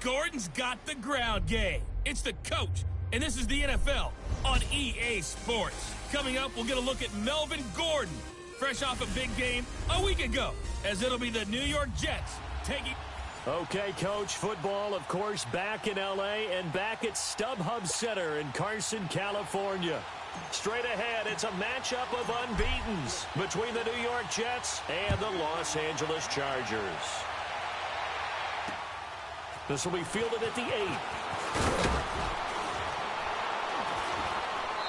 Gordon's got the ground game. It's the coach, and this is the NFL on EA Sports. Coming up, we'll get a look at Melvin Gordon, fresh off a big game a week ago, as it'll be the New York Jets taking... Okay, Coach, football, of course, back in L.A. and back at StubHub Center in Carson, California. Straight ahead, it's a matchup of unbeatens between the New York Jets and the Los Angeles Chargers. This will be fielded at the 8.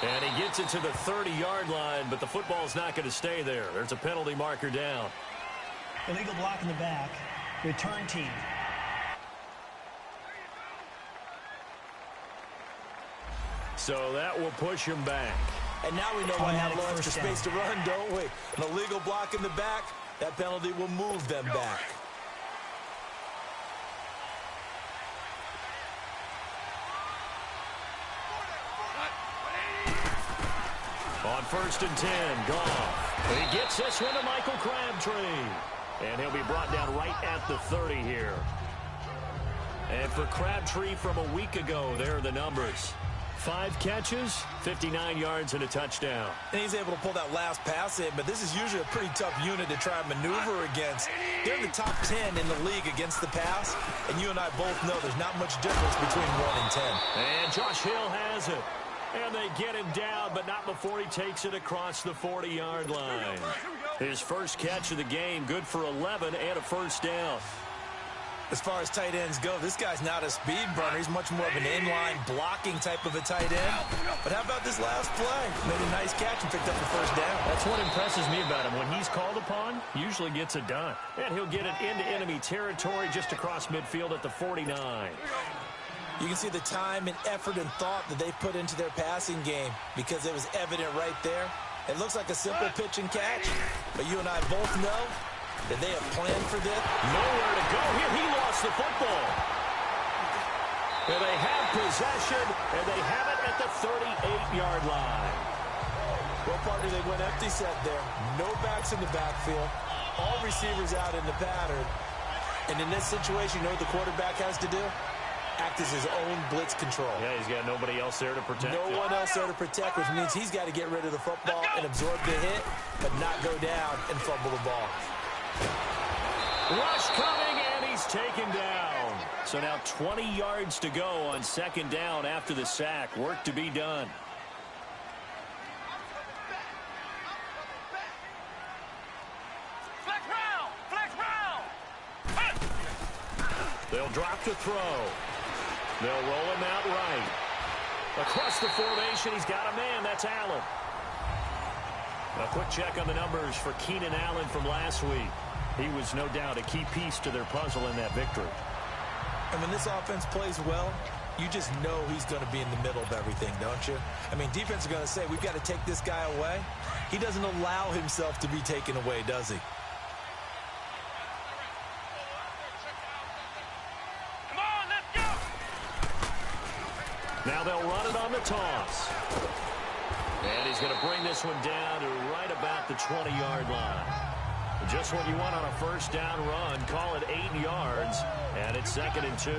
And he gets it to the 30-yard line, but the football's not going to stay there. There's a penalty marker down. Illegal block in the back. Return team. So that will push him back. And now we know why they have lots of space to run, don't we? An illegal block in the back, that penalty will move them back. On 1st and 10, Goff. He gets this one to Michael Crabtree. And he'll be brought down right at the 30 here. And for Crabtree from a week ago, there are the numbers. 5 catches, 59 yards, and a touchdown. And he's able to pull that last pass in, but this is usually a pretty tough unit to try and maneuver against. They're in the top 10 in the league against the pass, and you and I both know there's not much difference between 1 and 10. And Josh Hill has it. And they get him down, but not before he takes it across the 40-yard line. His first catch of the game, good for 11 and a first down. As far as tight ends go, this guy's not a speed burner. He's much more of an inline blocking type of a tight end. But how about this last play? Made a nice catch and picked up the first down. That's what impresses me about him. When he's called upon, usually gets it done. And he'll get it into enemy territory just across midfield at the 49. You can see the time and effort and thought that they put into their passing game because it was evident right there. It looks like a simple pitch and catch, but you and I both know that they have planned for this. Nowhere to go here. He lost the football. And they have possession, and they have it at the 38-yard line. Well, partner, they went empty set there. No backs in the backfield. All receivers out in the pattern. And in this situation, you know what the quarterback has to do? Act as his own blitz control. Yeah, he's got nobody else there to protect. No one else there to protect, which means he's got to get rid of the football and absorb the hit, but not go down and fumble the ball. Rush coming, and he's taken down. So now 20 yards to go on 2nd down after the sack. Work to be done. They'll drop to throw. They'll roll him out right. Across the formation, he's got a man. That's Allen. A quick check on the numbers for Keenan Allen from last week. He was no doubt a key piece to their puzzle in that victory. And when this offense plays well, you just know he's going to be in the middle of everything, don't you? I mean, defense is going to say, we've got to take this guy away. He doesn't allow himself to be taken away, does he? Now they'll run it on the toss. And he's going to bring this one down to right about the 20-yard line. Just what you want on a first down run. Call it 8 yards, and it's 2nd and 2.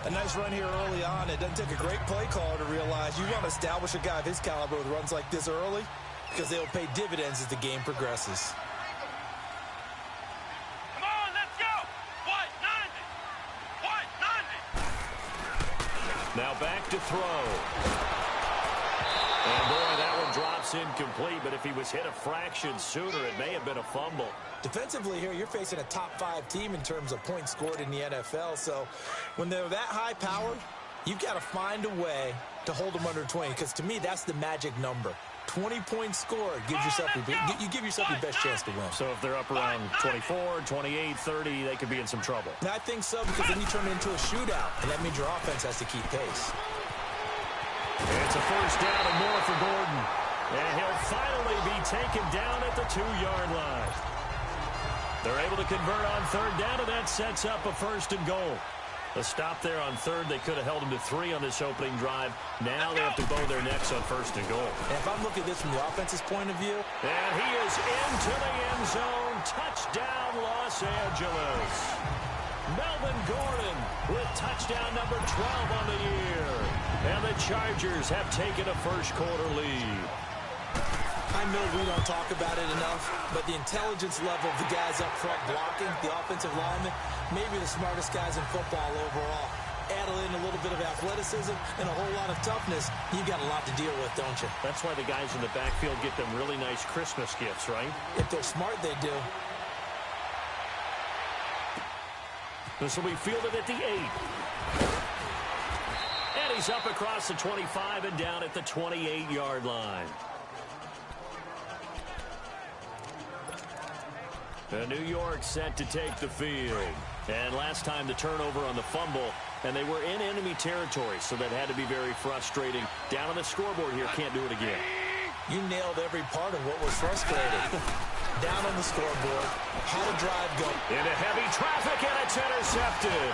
A nice run here early on. It doesn't take a great play caller to realize you want to establish a guy of his caliber with runs like this early because they'll pay dividends as the game progresses. Now back to throw. And boy, that one drops incomplete, but if he was hit a fraction sooner, it may have been a fumble. Defensively here, you're facing a top-5 team in terms of points scored in the NFL, so when they're that high-powered, you've got to find a way to hold them under 20, because to me, that's the magic number. 20 points scored gives yourself you give yourself your best chance to win. So if they're up around 24, 28, 30, they could be in some trouble. And I think so, because then you turn it into a shootout, and that means your offense has to keep pace. It's a first down and more for Gordon. And he'll finally be taken down at the 2-yard line. They're able to convert on 3rd down, and that sets up a 1st and goal. A stop there on 3rd. They could have held him to 3 on this opening drive. Now they have to bow their necks on 1st and goal. And if I'm looking at this from the offense's point of view. And he is into the end zone. Touchdown, Los Angeles. Melvin Gordon with touchdown number 12 on the year. And the Chargers have taken a first-quarter lead. I know we don't talk about it enough, but the intelligence level of the guys up front blocking, the offensive linemen, maybe the smartest guys in football overall. Add in a little bit of athleticism and a whole lot of toughness, you've got a lot to deal with, don't you? That's why the guys in the backfield get them really nice Christmas gifts, right? If they're smart, they do. This will be fielded at the 8. And he's up across the 25 and down at the 28-yard line. New York set to take the field. And last time the turnover on the fumble, and they were in enemy territory, so that had to be very frustrating. Down on the scoreboard here, can't do it again. You nailed every part of what was frustrating. Down on the scoreboard, how to drive go. Into heavy traffic, and it's intercepted.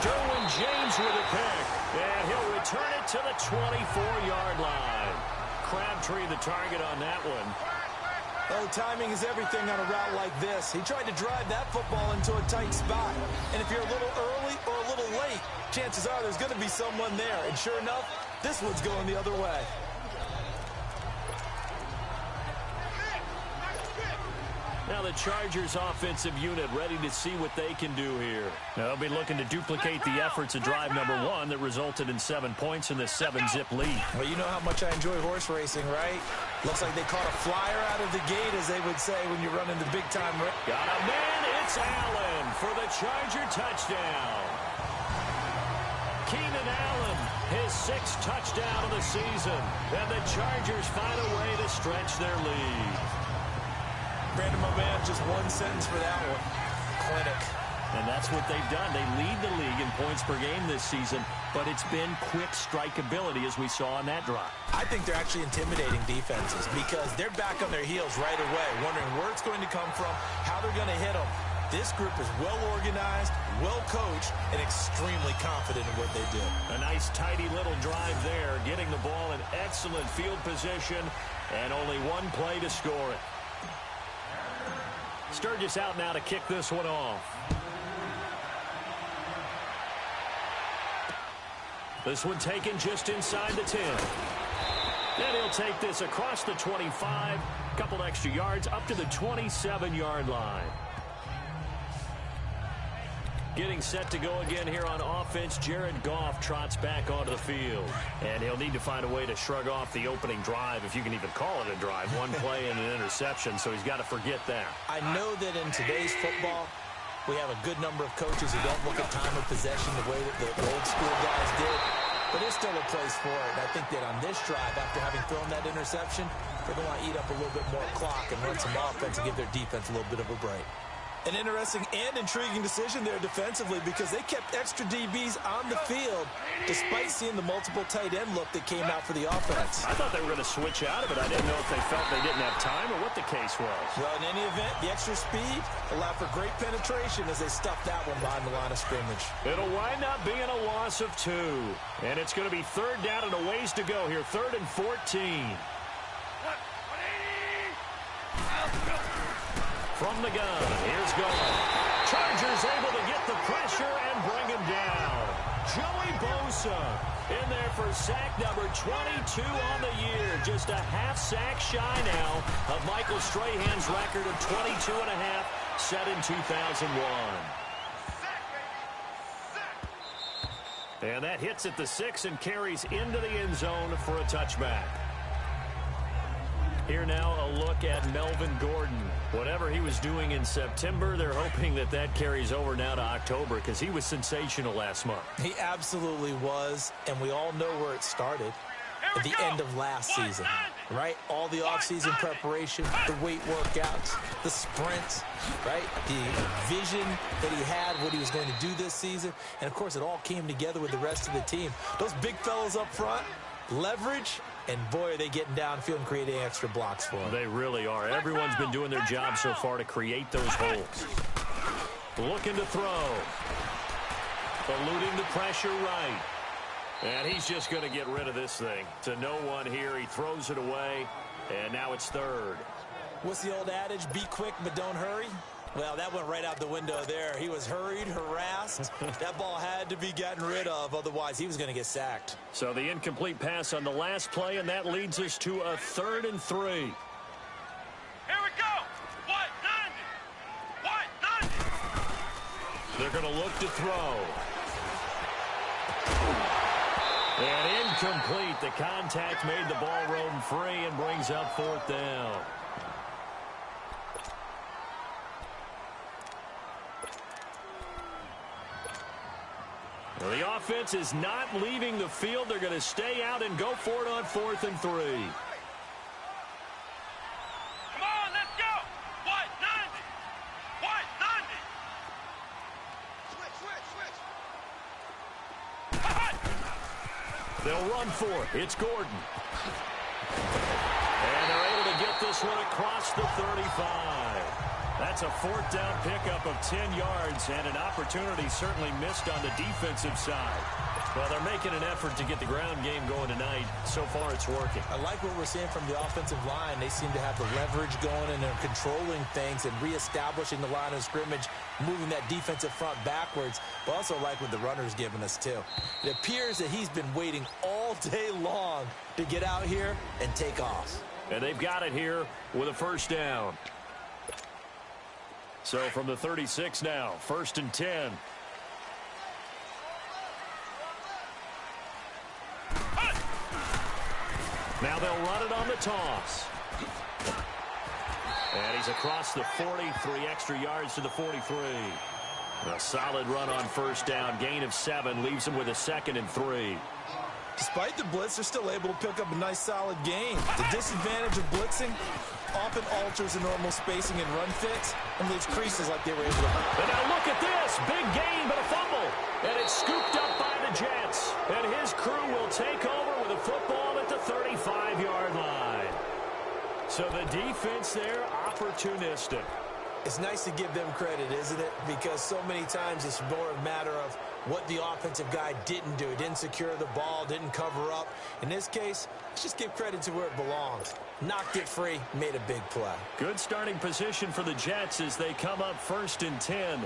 Derwin James with a pick, and he'll return it to the 24-yard line. Crabtree the target on that one. Oh, timing is everything on a route like this. He tried to drive that football into a tight spot. And if you're a little early or a little late, chances are there's going to be someone there. And sure enough, this one's going the other way. Now the Chargers offensive unit ready to see what they can do here. They'll be looking to duplicate the efforts of drive number 1 that resulted in 7 points in this 7-zip lead. Well, you know how much I enjoy horse racing, right? Looks like they caught a flyer out of the gate, as they would say when you're running the big-time race. Got a man, it's Allen for the Charger touchdown. Keenan Allen, his 6th touchdown of the season. And the Chargers find a way to stretch their lead. Brandon, my man, just one sentence for that one. Clinic. And that's what they've done. They lead the league in points per game this season, but it's been quick strikeability as we saw on that drive. I think they're actually intimidating defenses because they're back on their heels right away, wondering where it's going to come from, how they're going to hit them. This group is well organized, well coached, and extremely confident in what they do. A nice, tidy little drive there, getting the ball in excellent field position, and only one play to score it. Sturgis out now to kick this one off. This one taken just inside the 10. And he'll take this across the 25, couple extra yards up to the 27-yard line. Getting set to go again here on offense, Jared Goff trots back onto the field. And he'll need to find a way to shrug off the opening drive, if you can even call it a drive. One play and an interception, so he's got to forget that. I know that in today's football, we have a good number of coaches who don't look at time of possession the way that the old school guys did. But there's still a place for it. And I think that on this drive, after having thrown that interception, they're going to want to eat up a little bit more clock and run some offense and give their defense a little bit of a break. An interesting and intriguing decision there defensively because they kept extra DBs on the field despite seeing the multiple tight end look that came out for the offense. I thought they were going to switch out of it. I didn't know if they felt they didn't have time or what the case was. Well, in any event, the extra speed allowed for great penetration as they stuffed that one behind the line of scrimmage. It'll wind up being a loss of 2. And it's going to be 3rd down and a ways to go here. 3rd and 14. From the gun, here's Goff. Chargers able to get the pressure and bring him down. Joey Bosa in there for sack number 22 on the year. Just a half sack shy now of Michael Strahan's record of 22.5 set in 2001. And that hits at the 6 and carries into the end zone for a touchback. Here now a look at Melvin Gordon. Whatever he was doing in September, they're hoping that that carries over now to October because he was sensational last month. He absolutely was, and we all know where it started. At the end of last season, right? All the offseason preparation, the weight workouts, the sprints, right? The vision that he had, what he was going to do this season. And, of course, it all came together with the rest of the team. Those big fellas up front, leverage, and, boy, are they getting downfield and creating extra blocks for him. They really are. Everyone's been doing their job so far to create those holes. Looking to throw. Eluding the pressure right. And he's just going to get rid of this thing. To no one here. He throws it away. And now it's 3rd. What's the old adage? Be quick, but don't hurry. Well, that went right out the window there. He was hurried, harassed. That ball had to be gotten rid of, otherwise he was going to get sacked. So the incomplete pass on the last play, and that leads us to a 3rd and 3. Here we go. What? 90. They're going to look to throw. And incomplete. The contact made the ball roam free and brings up 4th down. Well, the offense is not leaving the field. They're going to stay out and go for it on 4th and 3. Come on, let's go. What? 90. What? 90. They'll run for it. It's Gordon. And they're able to get this one across the 35. That's a 4th down pickup of 10 yards and an opportunity certainly missed on the defensive side. Well, they're making an effort to get the ground game going tonight. So far, it's working. I like what we're seeing from the offensive line. They seem to have the leverage going, and they're controlling things and reestablishing the line of scrimmage, moving that defensive front backwards. But also like what the runner's giving us, too. It appears that he's been waiting all day long to get out here and take off. And they've got it here with a 1st down. So from the 36 now, 1st and 10. Now they'll run it on the toss. And he's across the 40, 3 extra yards to the 43. A solid run on 1st down, gain of 7, leaves him with a 2nd and 3. Despite the blitz, they're still able to pick up a nice, solid gain. The disadvantage of blitzing often alters the normal spacing and run fits and leaves creases like they were able to. And now look at this. Big gain, but a fumble. And it's scooped up by the Jets. And his crew will take over with a football at the 35-yard line. So the defense there, opportunistic. It's nice to give them credit, isn't it? Because so many times it's more a matter of what the offensive guy didn't do. Didn't secure the ball, didn't cover up. In this case, let's just give credit to where it belongs. Knocked it free, made a big play. Good starting position for the Jets as they come up 1st and 10.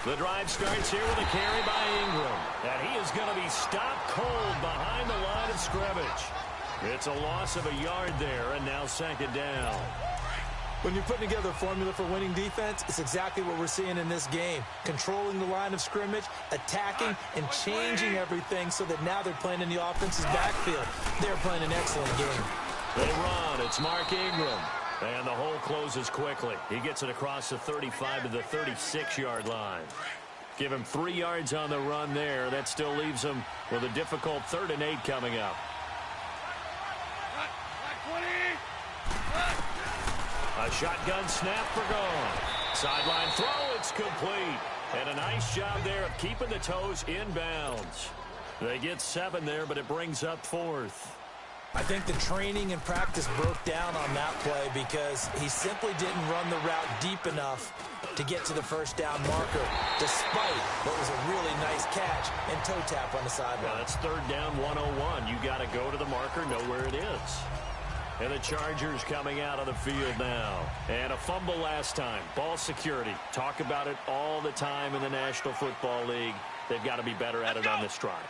The drive starts here with a carry by Ingram. And he is going to be stopped cold behind the line of scrimmage. It's a loss of a yard there, and now 2nd down. When you're putting together a formula for winning defense, it's exactly what we're seeing in this game. Controlling the line of scrimmage, attacking, and changing everything so that now they're playing in the offense's backfield. They're playing an excellent game. They run. It's Mark Ingram. And the hole closes quickly. He gets it across the 35 to the 36-yard line. Give him 3 yards on the run there. That still leaves him with a difficult 3rd and 8 coming up. A shotgun snap for gone. Sideline throw, it's complete. And a nice job there of keeping the toes inbounds. They get 7 there, but it brings up 4th. I think the training and practice broke down on that play because he simply didn't run the route deep enough to get to the 1st down marker, despite what was a really nice catch and toe tap on the sideline. Now that's 3rd down 101. You got to go to the marker, know where it is. And the Chargers coming out of the field now. And a fumble last time. Ball security. Talk about it all the time in the National Football League. They've got to be better at it on this drive.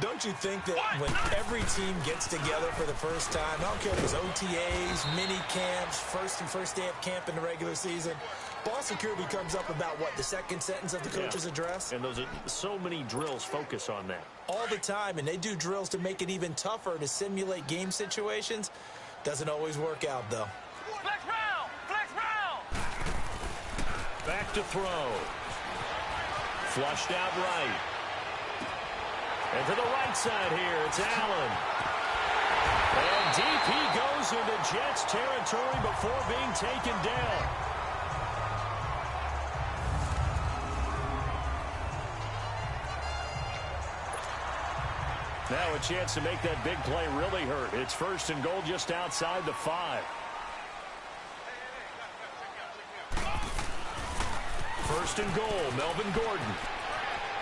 Don't you think that when every team gets together for the first time, I don't care if it was OTAs, mini camps, first day of camp in the regular season, ball security comes up about what, the 2nd sentence of the coach's address? And those are so many drills focus on that. All the time, and they do drills to make it even tougher to simulate game situations. Doesn't always work out, though. Flex round! Flex round! Back to throw. Flushed out right. And to the right side here, it's Allen. And deep he goes into Jets territory before being taken down. Now a chance to make that big play really hurt. It's 1st and goal just outside the 5. 1st and goal, Melvin Gordon.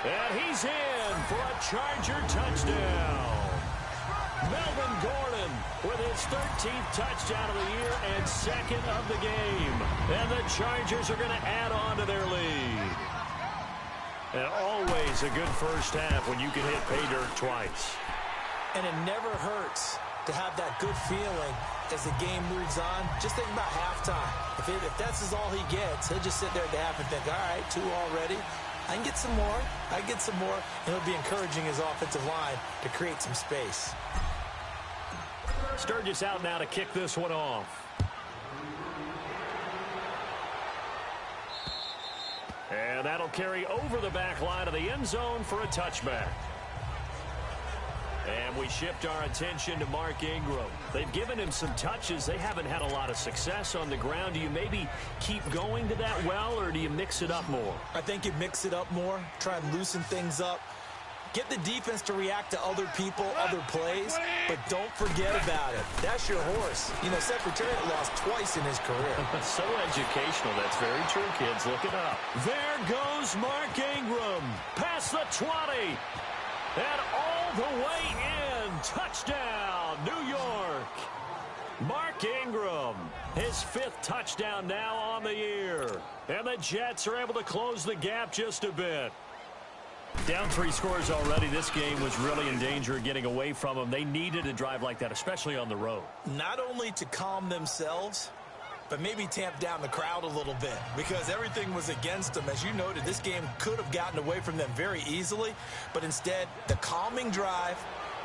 And he's in for a Charger touchdown. Melvin Gordon with his 13th touchdown of the year and second of the game. And the Chargers are going to add on to their lead. And always a good first half when you can hit pay dirt twice. And it never hurts to have that good feeling as the game moves on. Just think about halftime. If that's all he gets, he'll just sit there at the half and think, all right, 2 already. I can get some more. I can get some more. And he'll be encouraging his offensive line to create some space. Sturgis out now to kick this one off. And that'll carry over the back line of the end zone for a touchback. And we shift our attention to Mark Ingram. They've given him some touches. They haven't had a lot of success on the ground. Do you maybe keep going to that well, or do you mix it up more? I think you mix it up more, try and loosen things up. Get the defense to react to other people, other plays, but don't forget about it. That's your horse. You know, Secretariat lost twice in his career. So educational. That's very true, kids. Look it up. There goes Mark Ingram. Past the 20. And all the way in. Touchdown, New York. Mark Ingram, his 5th touchdown now on the year. And the Jets are able to close the gap just a bit. Down 3 scores already. This game was really in danger of getting away from them. They needed a drive like that, especially on the road. Not only to calm themselves, but maybe tamp down the crowd a little bit, because everything was against them. As you noted, this game could have gotten away from them very easily, but instead, the calming drive,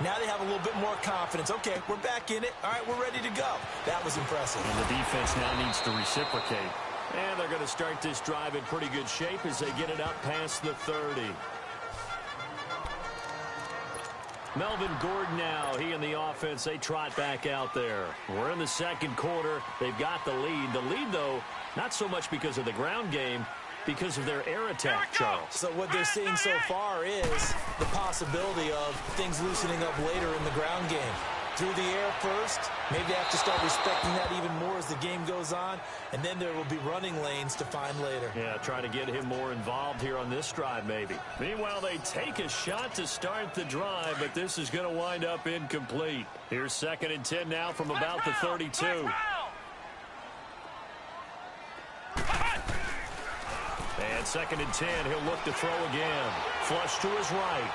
now they have a little bit more confidence. Okay, we're back in it. All right, we're ready to go. That was impressive. And the defense now needs to reciprocate. And they're going to start this drive in pretty good shape as they get it up past the 30. Melvin Gordon now, he and the offense, they trot back out there. We're in the second quarter. They've got the lead. The lead, though, not so much because of the ground game, because of their air attack, Charles. So what they're seeing so far is the possibility of things loosening up later in the ground game. Through the air first, maybe they have to start respecting that even more as the game goes on, and then there will be running lanes to find later. Yeah, trying to get him more involved here on this drive, maybe. Meanwhile, they take a shot to start the drive, but this is going to wind up incomplete. Here's 2nd and 10 now from about the 32. And 2nd and 10, he'll look to throw again. Flush to his right.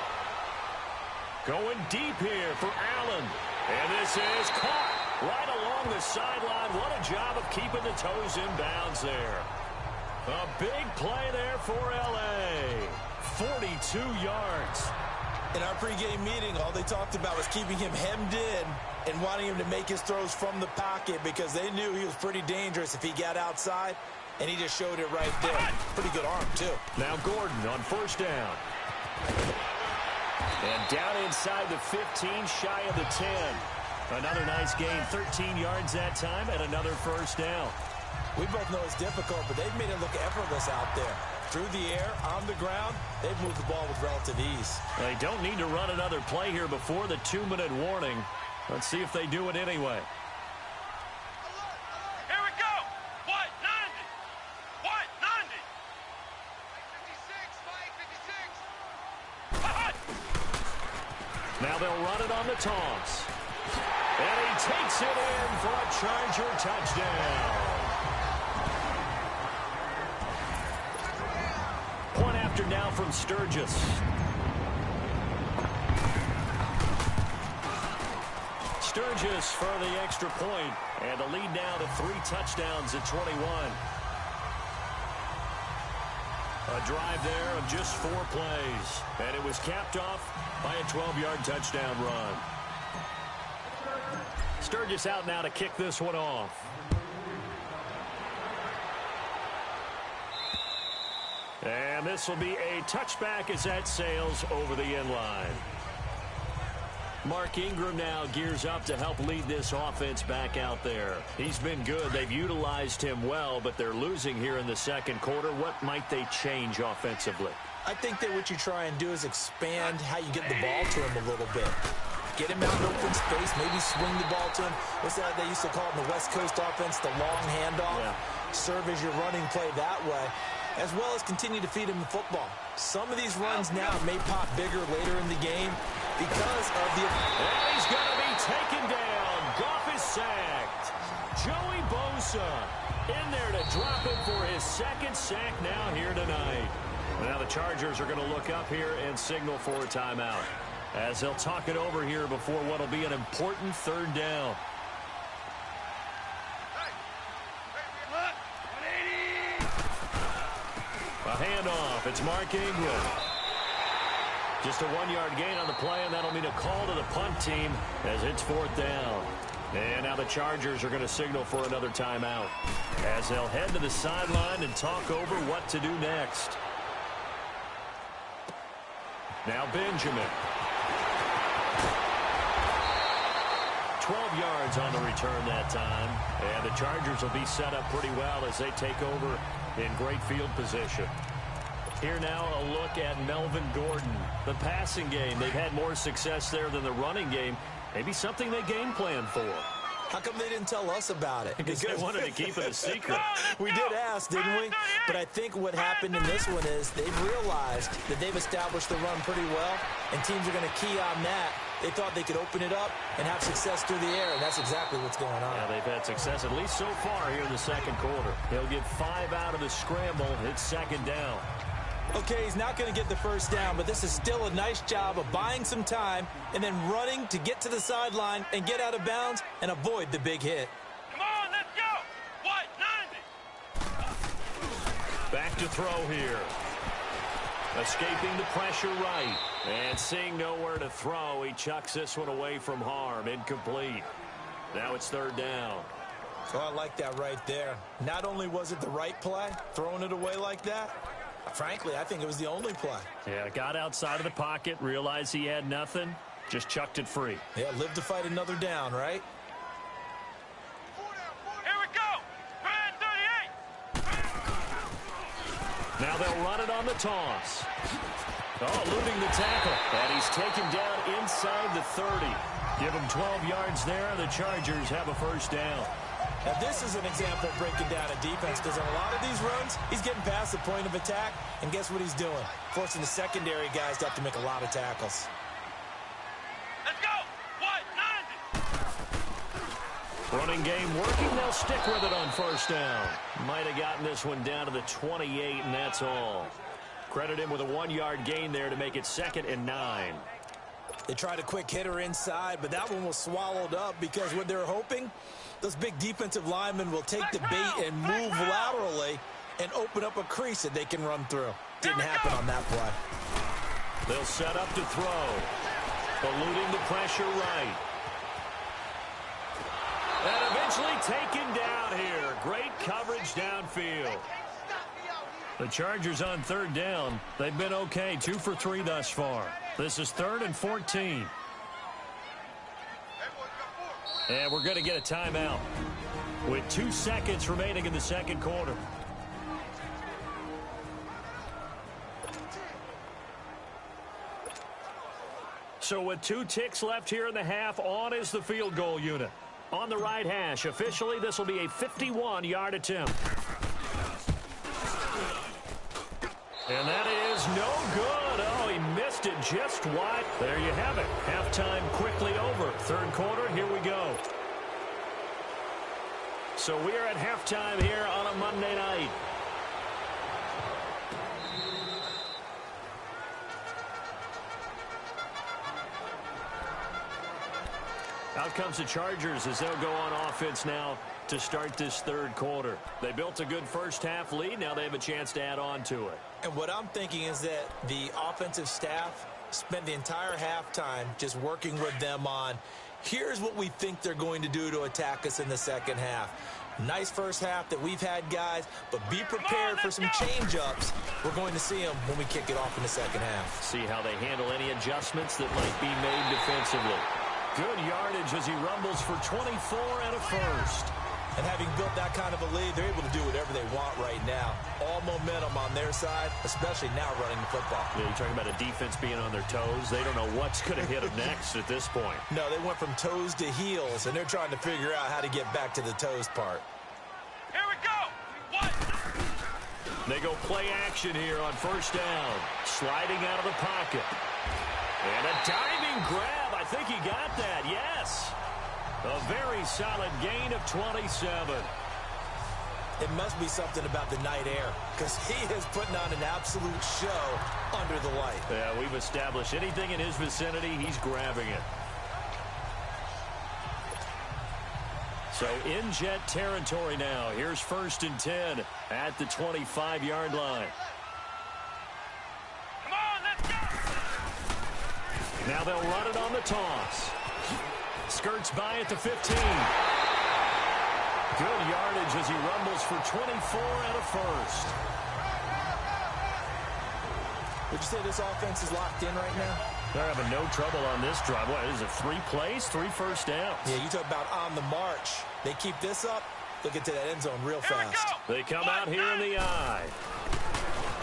Going deep here for Allen. And this is caught right along the sideline. What a job of keeping the toes in bounds there. A big play there for L.A. 42 yards. In our pregame meeting, all they talked about was keeping him hemmed in and wanting him to make his throws from the pocket, because they knew he was pretty dangerous if he got outside, and he just showed it right there. Pretty good arm, too. Now Gordon on 1st down. And down inside the 15, shy of the 10. Another nice gain, 13 yards that time, and another 1st down. We both know it's difficult, but they've made it look effortless out there. Through the air, on the ground, they've moved the ball with relative ease. They don't need to run another play here before the 2-minute warning. Let's see if they do it anyway. Here we go. What? 90. What? 90. 56. Now they'll run it on the toss. And he takes it in for a Charger touchdown. Point after now from Sturgis. Sturgis for the extra point. And the lead now to 3 touchdowns at 21. A drive there of just 4 plays. And it was capped off by a 12-yard touchdown run. Sturgis out now to kick this one off. And this will be a touchback as that sails over the end line. Mark Ingram now gears up to help lead this offense back out there. He's been good. They've utilized him well, but they're losing here in the second quarter. What might they change offensively? I think that what you try and do is expand how you get the ball to him a little bit. Get him out in open space, maybe swing the ball to him. What's that they used to call it in the West Coast offense, the long handoff? Yeah. Serve as your running play that way, as well as continue to feed him the football. Some of these runs now may pop bigger later in the game because of the... And he's going to be taken down. Goff is sacked. Joey Bosa in there to drop him for his second sack now here tonight. Now the Chargers are going to look up here and signal for a timeout, as they'll talk it over here before what will be an important third down. A handoff. It's Mark Ingram. Just a 1-yard gain on the play, and that'll mean a call to the punt team as it's 4th down. And now the Chargers are going to signal for another timeout, as they'll head to the sideline and talk over what to do next. Now Benjamin. 12 yards on the return that time. And the Chargers will be set up pretty well as they take over in great field position. Here now a look at Melvin Gordon. The passing game, they've had more success there than the running game. Maybe something they game plan for. How come they didn't tell us about it? Because they wanted to keep it a secret. We did ask, didn't we? But I think what happened in this one is they've realized that they've established the run pretty well, and teams are going to key on that. They thought they could open it up and have success through the air, and that's exactly what's going on. Yeah, they've had success at least so far here in the second quarter. He'll get 5 out of the scramble. It's 2nd down. Okay, he's not going to get the first down, but this is still a nice job of buying some time and then running to get to the sideline and get out of bounds and avoid the big hit. Come on, let's go. What? 90. Back to throw here. Escaping the pressure right. And seeing nowhere to throw, he chucks this one away from harm. Incomplete. Now it's 3rd down. Oh, I like that right there. Not only was it the right play, throwing it away like that, frankly, I think it was the only play. Yeah, got outside of the pocket, realized he had nothing, just chucked it free. Yeah, live to fight another down, right? Here we go. 38. Now they'll run it on the toss. Oh, eluding the tackle. And he's taken down inside the 30. Give him 12 yards there. The Chargers have a first down. Now, this is an example of breaking down a defense, because in a lot of these runs, he's getting past the point of attack, and guess what he's doing? Forcing the secondary guys to have to make a lot of tackles. Let's go. What? 90. Running game working. They'll stick with it on first down. Might have gotten this one down to the 28, and that's all. Credit him with a 1-yard gain there to make it 2nd and 9. They tried a quick hitter inside, but that one was swallowed up because what they're hoping, those big defensive linemen will take the bait and move laterally and open up a crease that they can run through. Didn't happen on that play. They'll set up to throw. Eluding the pressure right. And eventually taken down here. Great coverage downfield. The Chargers on 3rd down. They've been okay. 2 for 3 thus far. This is 3rd and 14. And we're going to get a timeout with 2 seconds remaining in the second quarter. So with 2 ticks left here in the half, on is the field goal unit. On the right hash, officially this will be a 51-yard attempt. And that is no good. Oh, he missed it just wide. There you have it. Halftime quickly over. Third quarter, here we go. So we are at halftime here on a Monday night. Out comes the Chargers as they'll go on offense now to start this third quarter. They built a good first half lead. Now they have a chance to add on to it. And what I'm thinking is that the offensive staff spent the entire halftime just working with them on, here's what we think they're going to do to attack us in the second half. Nice first half that we've had, guys, but be prepared for some change-ups. We're going to see them when we kick it off in the second half. See how they handle any adjustments that might be made defensively. Good yardage as he rumbles for 24 and a first. And having built that kind of a lead, they're able to do whatever they want right now. All momentum on their side, especially now running the football. Yeah, you're talking about a defense being on their toes. They don't know what's going to hit them next at this point. No, they went from toes to heels, and they're trying to figure out how to get back to the toes part. Here we go. What? They go play action here on first down. Sliding out of the pocket. And a diving grab. I think he got that. Yes. A very solid gain of 27. It must be something about the night air, because he is putting on an absolute show under the light. Yeah, we've established anything in his vicinity, he's grabbing it. So in Jet territory now. Here's 1st and 10 at the 25-yard line. Come on, let's go! Now they'll run it on the toss. Skirts by at the 15. Good yardage as he rumbles for 24 and a first. Would you say this offense is locked in right now? They're having no trouble on this drive. What is it, 3 plays, 3 first downs? Yeah, you talk about on the march. They keep this up, they'll get to that end zone real fast. They come out here in the eye.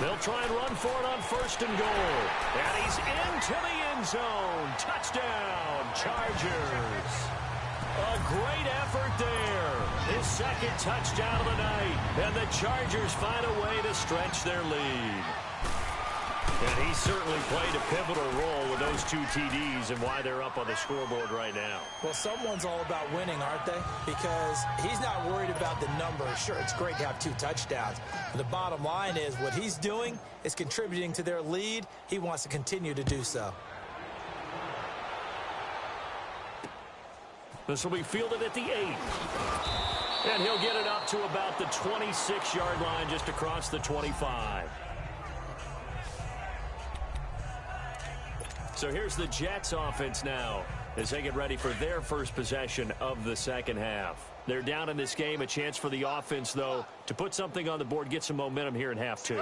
They'll try and run for it on 1st and goal. And he's into the end zone. Touchdown, Chargers. A great effort there. His 2nd touchdown of the night. And the Chargers find a way to stretch their lead. And he certainly played a pivotal role with those 2 TDs and why they're up on the scoreboard right now. Well, someone's all about winning, aren't they? Because he's not worried about the number. Sure, it's great to have 2 touchdowns. But the bottom line is what he's doing is contributing to their lead. He wants to continue to do so. This will be fielded at the 8. And he'll get it up to about the 26-yard line just across the 25. So here's the Jets offense now as they get ready for their first possession of the second half. They're down in this game. A chance for the offense, though, to put something on the board, get some momentum here in half 2.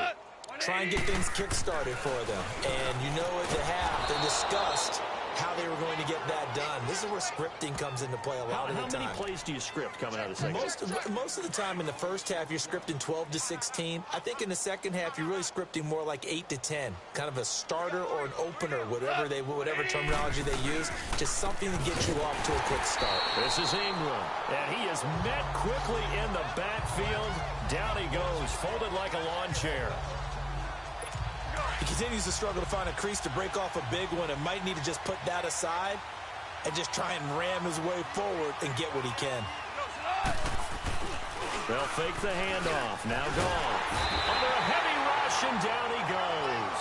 Try and get things kick-started for them. And you know at the half, they discussed how they were going to get that done. This is where scripting comes into play a lot of the time. How many plays do you script coming out of the second half? Most of the time in the first half, you're scripting 12 to 16. I think in the second half, you're really scripting more like 8 to 10. Kind of a starter or an opener, whatever terminology they use. Just something to get you off to a quick start. This is Ingram, and he is met quickly in the backfield. Down he goes, folded like a lawn chair. He continues to struggle to find a crease to break off a big one and might need to just put that aside and just try and ram his way forward and get what he can. They'll fake the handoff. Now gone. Under a heavy rush, and down he goes.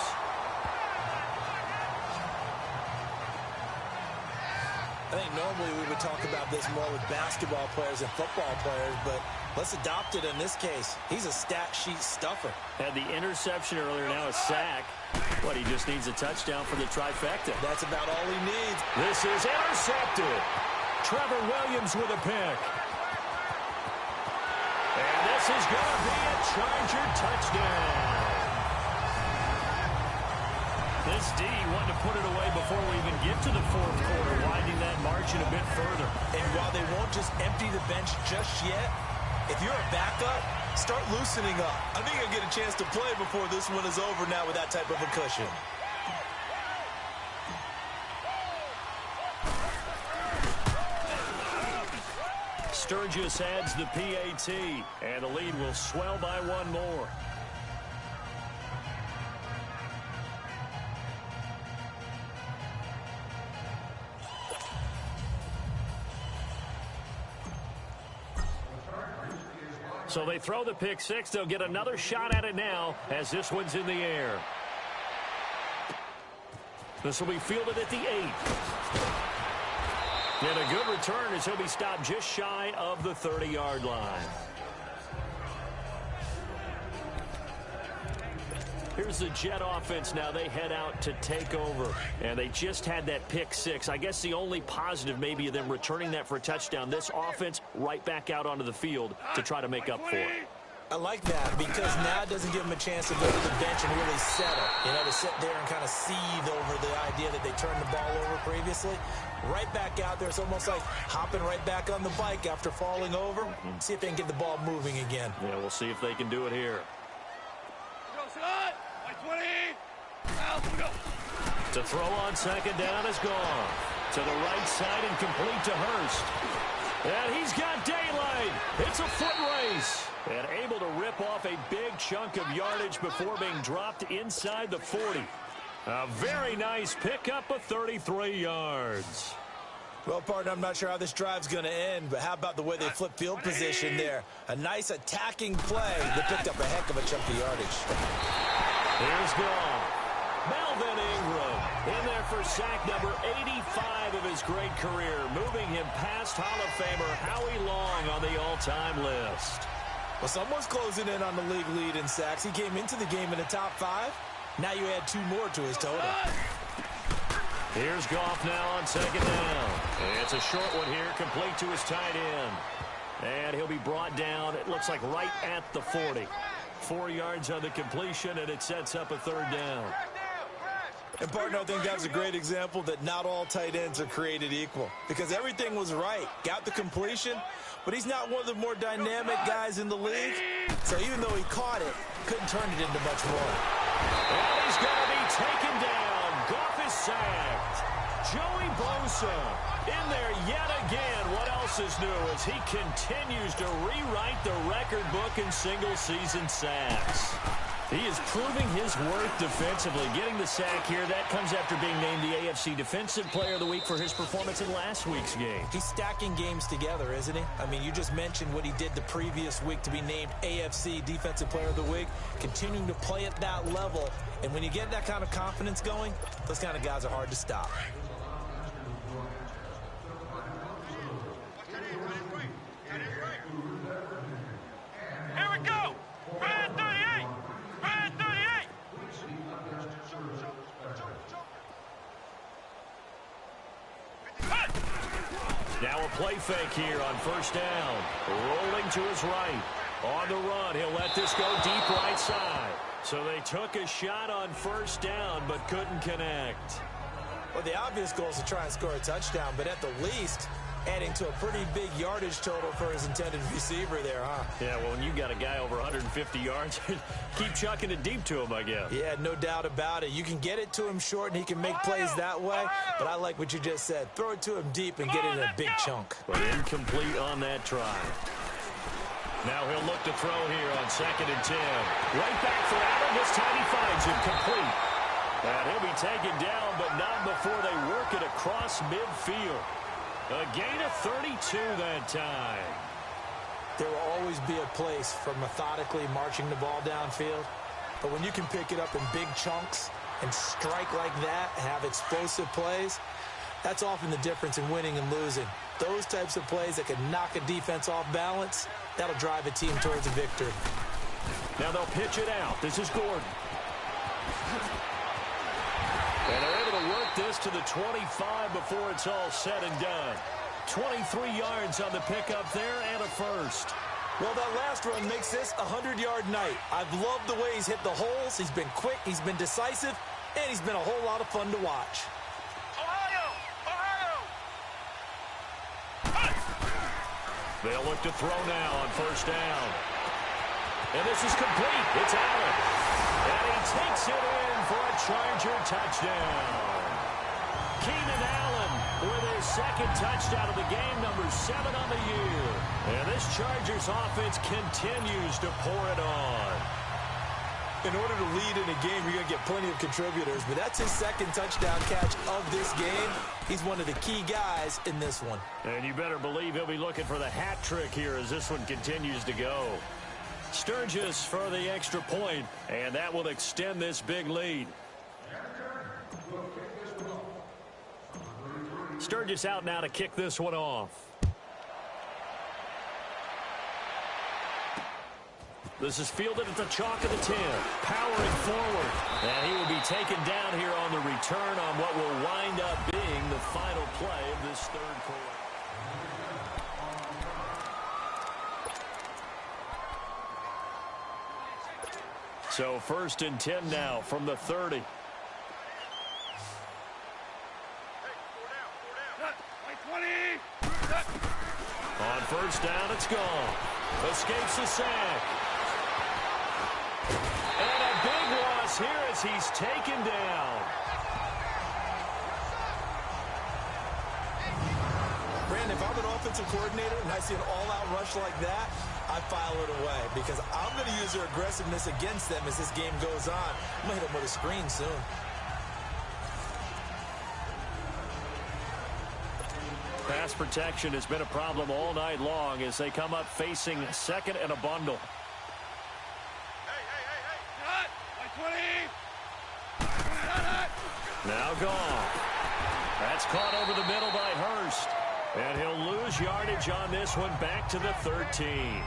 I think normally we would talk about this more with basketball players and football players, but let's adopt it in this case. He's a stat sheet stuffer. Had the interception earlier, now a sack. But he just needs a touchdown for the trifecta. That's about all he needs. This is intercepted. Trevor Williams with a pick. And this is going to be a Charger touchdown. This D wanted to put it away before we even get to the fourth quarter, widening that margin a bit further. And while they won't just empty the bench just yet, if you're a backup, start loosening up. I think you'll get a chance to play before this one is over now with that type of a cushion. Sturgis adds the PAT, and the lead will swell by 1 more. So they throw the pick 6. They'll get another shot at it now as this one's in the air. This will be fielded at the 8. And a good return as he'll be stopped just shy of the 30-yard line. Here's the Jet offense now. They head out to take over. And they just had that pick 6. I guess the only positive maybe of them returning that for a touchdown. This offense right back out onto the field to try to make up for it. I like that because now it doesn't give them a chance to go to the bench and really settle. You know, to sit there and kind of seethe over the idea that they turned the ball over previously. Right back out there. It's almost like hopping right back on the bike after falling over. See if they can get the ball moving again. Yeah, we'll see if they can do it here. To throw on second down is gone. To the right side and complete to Hurst. And he's got daylight. It's a foot race. And able to rip off a big chunk of yardage before being dropped inside the 40. A very nice pickup of 33 yards. Well, partner, I'm not sure how this drive's going to end, but how about the way they flip field position there? A nice attacking play that picked up a heck of a chunk of yardage. Here's Goff. Melvin Ingram in there for sack number 85 of his great career, moving him past Hall of Famer Howie Long on the all-time list. Well, someone's closing in on the league lead in sacks. He came into the game in the top 5. Now you add 2 more to his total. Here's Goff now on second down. It's a short one here, complete to his tight end. And he'll be brought down, it looks like right at the 40. 4 yards on the completion, and it sets up a third down. And, partner, I think that's a great example that not all tight ends are created equal. Because everything was right. Got the completion, but he's not one of the more dynamic guys in the league. So even though he caught it, couldn't turn it into much more. And he's going to be taken down. Goff is sacked. Joey Bosa in there yet again. What else is new as he continues to rewrite the record book in single-season sacks. He is proving his worth defensively. Getting the sack here, that comes after being named the AFC Defensive Player of the Week for his performance in last week's game. He's stacking games together, isn't he? I mean, you just mentioned what he did the previous week to be named AFC Defensive Player of the Week, continuing to play at that level. And when you get that kind of confidence going, those kind of guys are hard to stop. Here we go. Red 38. Red 38. Now a play fake here on first down. Rolling to his right. On the run, he'll let this go deep right side. So they took a shot on first down, but couldn't connect. Well, the obvious goal is to try and score a touchdown, but at the least, adding to a pretty big yardage total for his intended receiver there, huh? Yeah, well, when you got a guy over 150 yards, keep chucking it deep to him, I guess. Yeah, no doubt about it. You can get it to him short, and he can make plays that way, but I like what you just said. Throw it to him deep and get it in a big chunk. But incomplete on that try. Now he'll look to throw here on 2nd and 10. Right back for Allen. This time he finds him complete. And he'll be taken down, but not before they work it across midfield. A gain of 32 that time. There will always be a place for methodically marching the ball downfield. But when you can pick it up in big chunks and strike like that, have explosive plays, that's often the difference in winning and losing. Those types of plays that can knock a defense off balance, that'll drive a team towards a victory. Now they'll pitch it out. This is Gordon. And they're able to work this to the 25 before it's all said and done. 23 yards on the pickup there and a first. Well, that last run makes this a 100-yard night. I've loved the way he's hit the holes. He's been quick, he's been decisive, and he's been a whole lot of fun to watch. They'll look to throw now on first down. And this is complete. It's Allen. And he takes it in for a Charger touchdown. Keenan Allen with his 2nd touchdown of the game, number 7 on the year. And this Chargers offense continues to pour it on. In order to lead in a game, you're going to get plenty of contributors, but that's his 2nd touchdown catch of this game. He's one of the key guys in this one. And you better believe he'll be looking for the hat trick here as this one continues to go. Sturgis for the extra point, and that will extend this big lead. Sturgis out now to kick this one off. This is fielded at the chalk of the 10, powering forward. And he will be taken down here on the return on what will wind up being the final play of this third quarter. So 1st and 10 now from the 30. On first down, it's gone. Escapes the sack. And a big loss here as he's taken down. Brandon, if I'm an offensive coordinator and I see an all-out rush like that, I file it away because I'm going to use their aggressiveness against them as this game goes on. I'm going to hit them with a screen soon. Pass protection has been a problem all night long as they come up facing second and a bundle. Cut! Like 20! Now gone. That's caught over the middle by Hurst. And he'll lose yardage on this one back to the 13.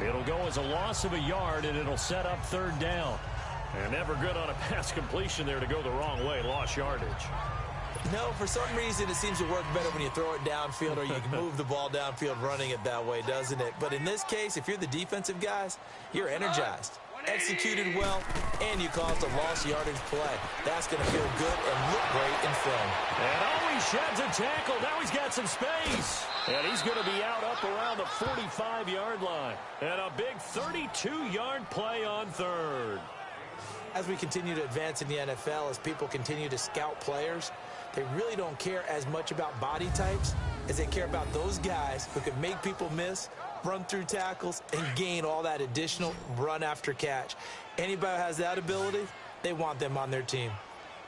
It'll go as a loss of a yard, and it'll set up third down. And never good on a pass completion there to go the wrong way. Lost yardage. No, for some reason, it seems to work better when you throw it downfield or you can move the ball downfield running it that way, doesn't it? But in this case, if you're the defensive guys, you're energized, executed well, and you caused a lost yardage play. That's going to feel good and look great in film. And he sheds a tackle. Now he's got some space. And he's going to be out up around the 45-yard line. And a big 32-yard play on third. As we continue to advance in the NFL, as people continue to scout players, they really don't care as much about body types as they care about those guys who can make people miss, run through tackles, and gain all that additional run after catch. Anybody who has that ability, they want them on their team.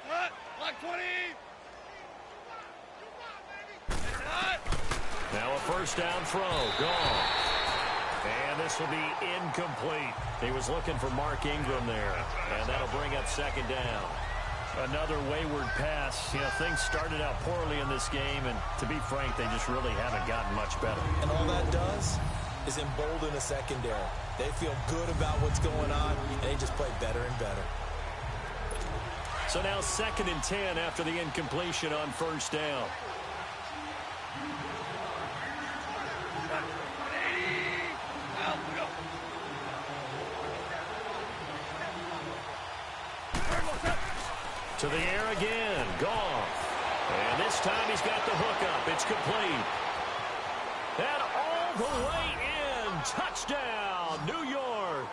Cut! Like 20! Now a first down throw. Gone. And this will be incomplete. He was looking for Mark Ingram there. And that'll bring up second down. Another wayward pass. You know, things started out poorly in this game, and to be frank, they just really haven't gotten much better. And all that does is embolden a secondary. They feel good about what's going on, and they just play better and better. So now 2nd and 10 after the incompletion on first down. To the air again. Goff. And this time he's got the hook up. It's complete. And all the way in. Touchdown, New York.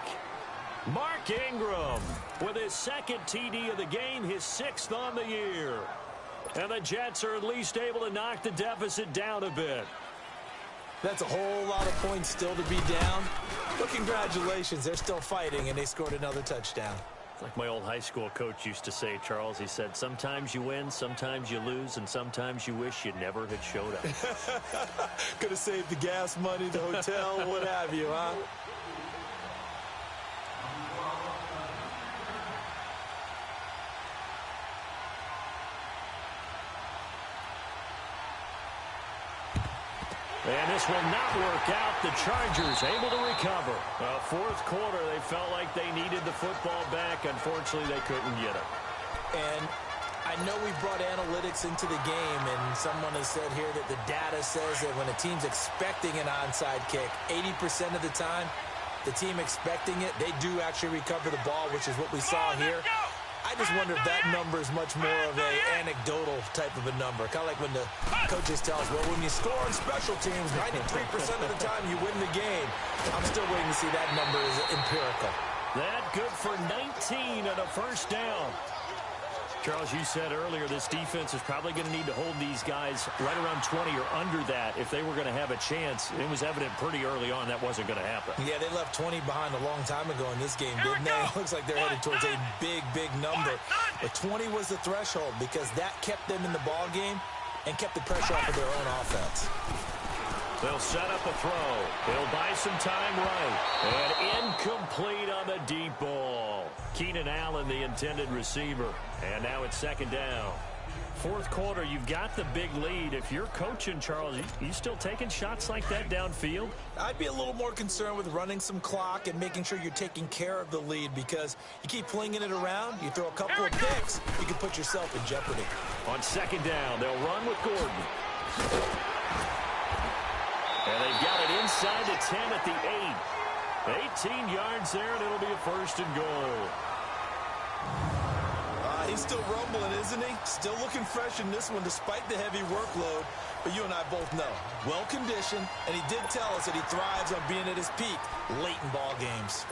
Mark Ingram with his 2nd TD of the game, his 6th on the year. And the Jets are at least able to knock the deficit down a bit. That's a whole lot of points still to be down. But congratulations, they're still fighting, and they scored another touchdown. Like my old high school coach used to say, Charles, he said, sometimes you win, sometimes you lose, and sometimes you wish you never had showed up. Could have saved the gas money, the hotel, what have you, huh? And this will not work out. The Chargers able to recover. Fourth quarter, they felt like they needed the football back. Unfortunately, they couldn't get it. And I know we brought analytics into the game, and someone has said here that the data says that when a team's expecting an onside kick, 80% of the time, the team expecting it, they do actually recover the ball, which is what we saw here. I just wonder if that number is much more of an anecdotal type of a number. Kind of like when the coaches tell us, well, when you score on special teams, 93% of the time you win the game. I'm still waiting to see that number is empirical. That good for 19 and a first down. Charles, you said earlier this defense is probably going to need to hold these guys right around 20 or under that if they were going to have a chance. It was evident pretty early on that wasn't going to happen. Yeah, they left 20 behind a long time ago in this game, didn't they? It looks like they're headed towards a big, big number. But 20 was the threshold because that kept them in the ball game and kept the pressure off of their own offense. They'll set up a throw. They'll buy some time right. And incomplete on the deep ball. Keenan Allen, the intended receiver. And now it's second down. Fourth quarter, you've got the big lead. If you're coaching, Charles, you still taking shots like that downfield? I'd be a little more concerned with running some clock and making sure you're taking care of the lead because you keep flinging it around, you throw a couple of picks, you can put yourself in jeopardy. On second down, they'll run with Gordon. And they've got it inside the 10 at the 8. 18 yards there, and it'll be a first and goal. He's still rumbling, isn't he? Still looking fresh in this one despite the heavy workload. But you and I both know, well-conditioned, and he did tell us that he thrives on being at his peak late in ball games.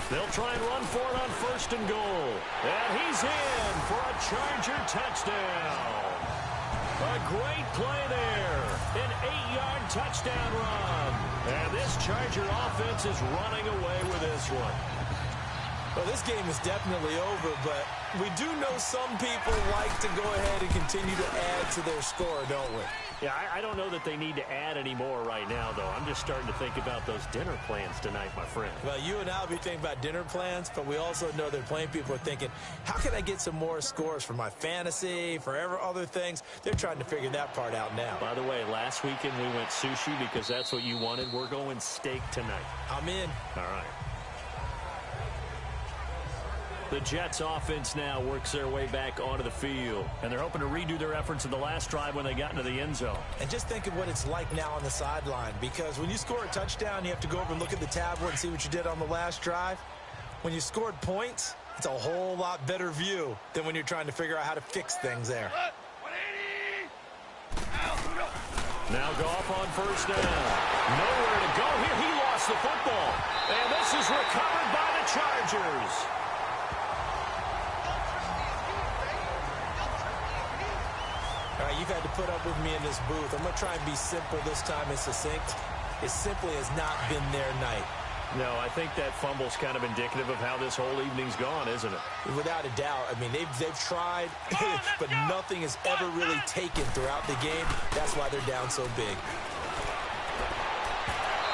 They'll try and run for it on first and goal. And he's in for a Charger touchdown. A great play there. An 8-yard touchdown run. And this Charger offense is running away with this one. Well, this game is definitely over, but we do know some people like to go ahead and continue to add to their score, don't we? Yeah, I don't know that they need to add any more right now, though. I'm just starting to think about those dinner plans tonight, my friend. Well, you and I will be thinking about dinner plans, but we also know that playing people are thinking, how can I get some more scores for my fantasy, for other things? They're trying to figure that part out now. By the way, last weekend we went sushi because that's what you wanted. We're going steak tonight. I'm in. All right. The Jets offense now works their way back onto the field. And they're hoping to redo their efforts in the last drive when they got into the end zone. And just think of what it's like now on the sideline, because when you score a touchdown, you have to go over and look at the tablet and see what you did on the last drive. When you scored points, it's a whole lot better view than when you're trying to figure out how to fix things there. Now Goff on first down. Nowhere to go here. He lost the football. And this is recovered by the Chargers. All right, you've had to put up with me in this booth. I'm going to try and be simple this time and succinct. It simply has not been their night. No, I think that fumble's kind of indicative of how this whole evening's gone, isn't it? Without a doubt. I mean, they've tried, but nothing has ever really taken throughout the game. That's why they're down so big.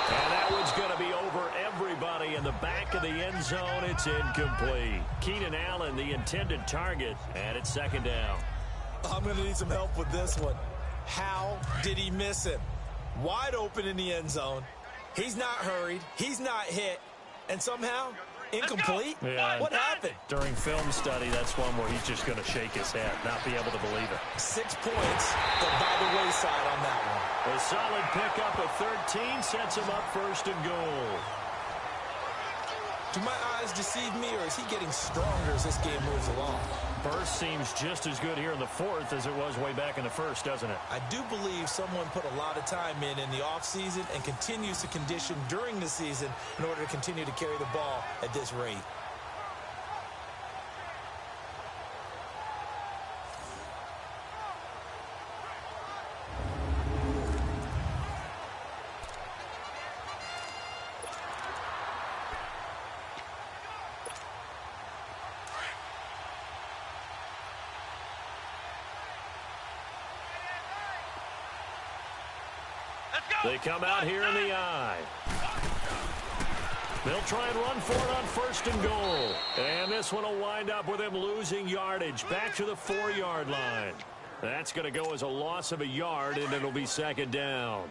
And that one's going to be over everybody in the back of the end zone. It's incomplete. Keenan Allen, the intended target, and it's second down. I'm going to need some help with this one. How did he miss him? Wide open in the end zone. He's not hurried. He's not hit. And somehow, incomplete? Yeah. What happened? During film study, that's one where he's just going to shake his head, not be able to believe it. 6 points, but by the wayside on that one. A solid pickup of 13 sets him up first and goal. Do my eyes deceive me, or is he getting stronger as this game moves along? Burst seems just as good here in the fourth as it was way back in the first, doesn't it? I do believe someone put a lot of time in the offseason and continues to condition during the season in order to continue to carry the ball at this rate. They come out here in the eye. They'll try and run for it on first and goal. And this one will wind up with him losing yardage back to the 4-yard line. That's going to go as a loss of a yard, and it'll be second down.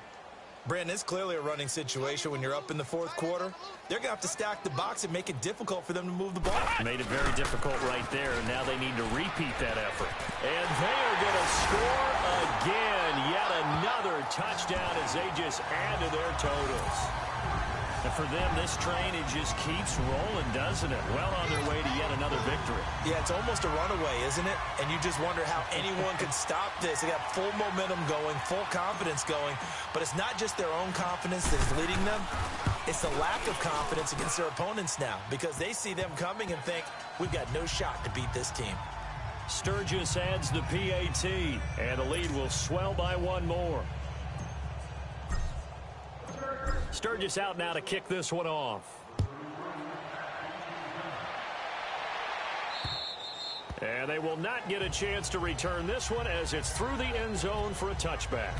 Brandon, it's clearly a running situation when you're up in the fourth quarter. They're going to have to stack the box and make it difficult for them to move the ball. Made it very difficult right there. Now they need to repeat that effort. And they are going to score again. Yet another touchdown as they just add to their totals. And for them, this train, it just keeps rolling, doesn't it? Well on their way to yet another victory. Yeah, it's almost a runaway, isn't it? And you just wonder how anyone could stop this. They got full momentum going, full confidence going. But it's not just their own confidence that is leading them. It's the lack of confidence against their opponents now, because they see them coming and think, we've got no shot to beat this team. Sturgis adds the PAT, and the lead will swell by one more. Sturgis out now to kick this one off. And they will not get a chance to return this one as it's through the end zone for a touchback.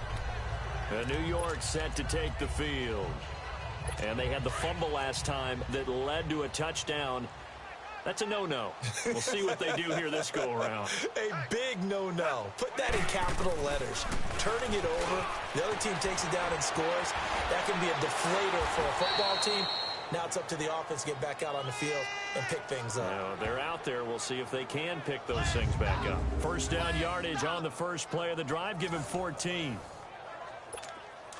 And New York set to take the field. And they had the fumble last time that led to a touchdown. That's a no-no. We'll see what they do here this go-around. A big no-no. Put that in capital letters. Turning it over, the other team takes it down and scores. That can be a deflator for a football team. Now it's up to the offense to get back out on the field and pick things up. Now, they're out there. We'll see if they can pick those things back up. First down yardage on the first play of the drive. Give him 14.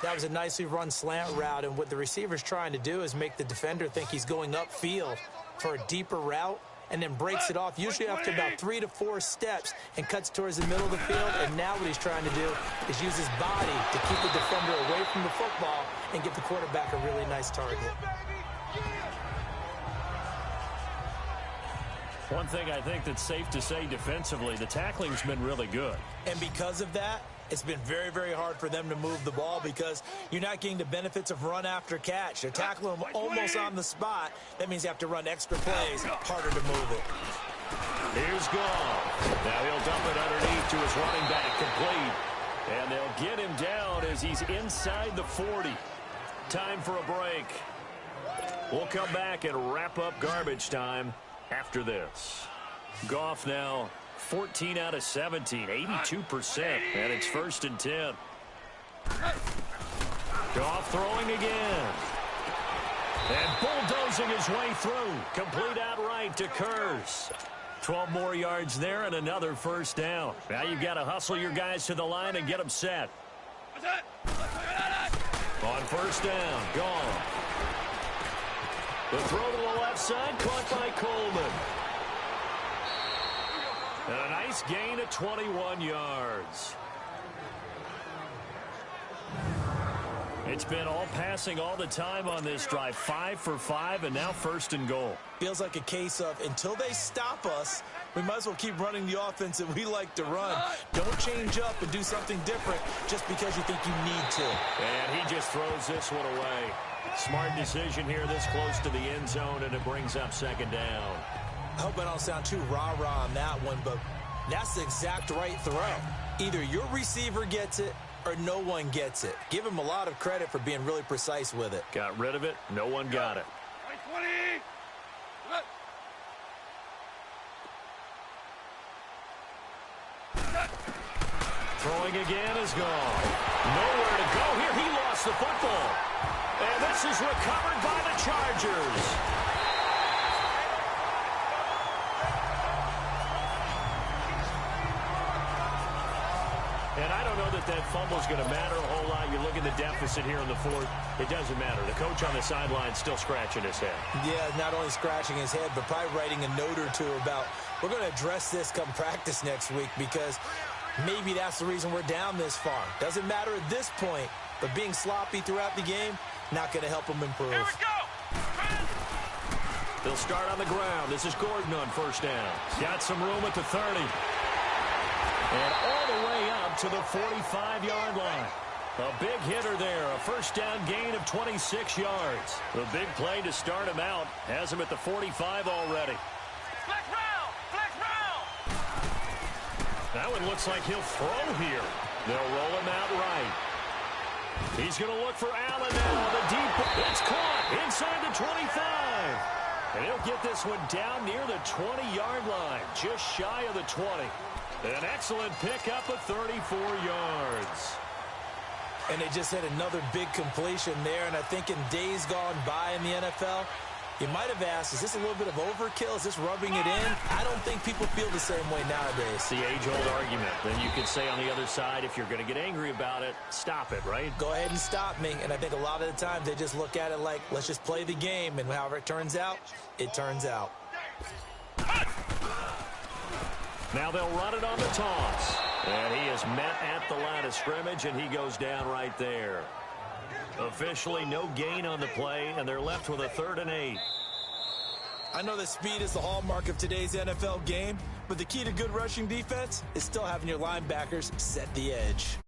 That was a nicely run slant route, and what the receiver's trying to do is make the defender think he's going upfield for a deeper route, and then breaks it off, usually after about 3 to 4 steps, and cuts towards the middle of the field. And now what he's trying to do is use his body to keep the defender away from the football and give the quarterback a really nice target. One thing I think that's safe to say defensively, the tackling's been really good. And because of that, It's been very, very hard for them to move the ball because you're not getting the benefits of run after catch. They're tackling them almost on the spot. That means you have to run extra plays, harder to move it. Here's Goff. Now he'll dump it underneath to his running back, complete. And they'll get him down as he's inside the 40. Time for a break. We'll come back and wrap up garbage time after this. Goff now 14 out of 17, 82%, and it's 1st and 10. Goff throwing again. And bulldozing his way through. Complete outright to Kurz. 12 more yards there and another 1st down. Now you've got to hustle your guys to the line and get them set. On 1st down, Goff. The throw to the left side, caught by Coleman. And a nice gain of 21 yards. It's been all passing all the time on this drive. 5 for 5, and now 1st and goal. Feels like a case of until they stop us, we might as well keep running the offense that we like to run. Don't change up and do something different just because you think you need to. And he just throws this one away. Smart decision here this close to the end zone, and it brings up 2nd down. I hope I don't sound too rah-rah on that one, but that's the exact right throw. Either your receiver gets it or no one gets it. Give him a lot of credit for being really precise with it. Got rid of it. No one got it. 20. Throwing again is gone. Nowhere to go here. He lost the football. And this is recovered by the Chargers. And I don't know that fumble's going to matter a whole lot. You look at the deficit here in the 4th. It doesn't matter. The coach on the sideline still scratching his head. Yeah, not only scratching his head, but probably writing a note or two about we're going to address this come practice next week because maybe that's the reason we're down this far. Doesn't matter at this point, but being sloppy throughout the game, not going to help them improve. Here we go. They'll start on the ground. This is Gordon on 1st down. Got some room at the 30. And all the way up to the 45-yard line. A big hitter there. A 1st down gain of 26 yards. The big play to start him out. Has him at the 45 already. Flex round. Flex round. That one looks like he'll throw here. They'll roll him out right. He's going to look for Allen now. The deep. It's caught inside the 25. And he'll get this one down near the 20-yard line. Just shy of the 20. An excellent pickup of 34 yards. And they just had another big completion there. And I think in days gone by in the NFL, you might have asked, is this a little bit of overkill? Is this rubbing it in? I don't think people feel the same way nowadays. It's the age-old argument. Then you could say on the other side, if you're going to get angry about it, stop it, right? Go ahead and stop me. And I think a lot of the times they just look at it like, let's just play the game. And however it turns out, it turns out. Now they'll run it on the toss. And he is met at the line of scrimmage, and he goes down right there. Officially no gain on the play, and they're left with a 3rd and 8. I know that speed is the hallmark of today's NFL game, but the key to good rushing defense is still having your linebackers set the edge.